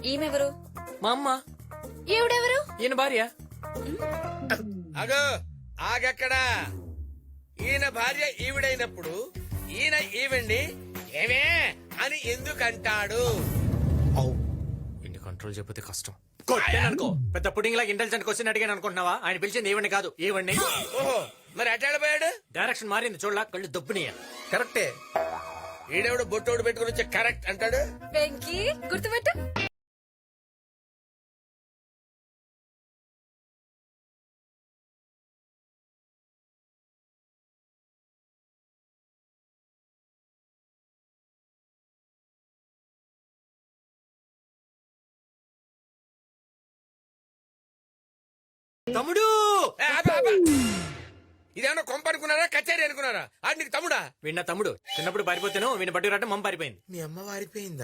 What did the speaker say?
ఈమెవరు? మా అమ్మ. ఈవిడెవరు? ఈయన భార్య. అగో ఆగక్కడా. ఈయన భార్య ఈవిడైనప్పుడు ఈయన ఈవిడ్ని ఏమే అని ఎందుకంటాడు? ఇన్ని కంట్రోల్ చెప్పితే కష్టం. కొట్టాననుకో పెద్ద పుడింగ్ లాగా ఇంటెలిజెంట్ క్వశ్చన్ అడిగాను అనుకుంటున్నావా? ఆయన పిలిచింది ఈవెంట్ కాదు ఈవెంట్ని. ఓహో మరి అటాడిపోయాడు. డైరెక్షన్ మారింది చూడలా, కళ్ళు దబ్బునియ. కరెక్టే. ఈడెవడు బొట్టోడు పెట్టుకుని వచ్చి కరెక్ట్ అంటాడు. వెంకీ గుర్తుపెట్టు. తమ్ముడు. ఏ, ఆపు, ఆపు. ఇదేమన్నా కొంప అనుకున్నారా కచేరీ అనుకున్నారా? ఆడు నీకు తమ్ముడా? వీణ తమ్ముడు చిన్నప్పుడు పారిపోతాను, వీణ బట్టి రావటం మమ్మ పారిపోయింది. మీ అమ్మ వారిపోయిందా?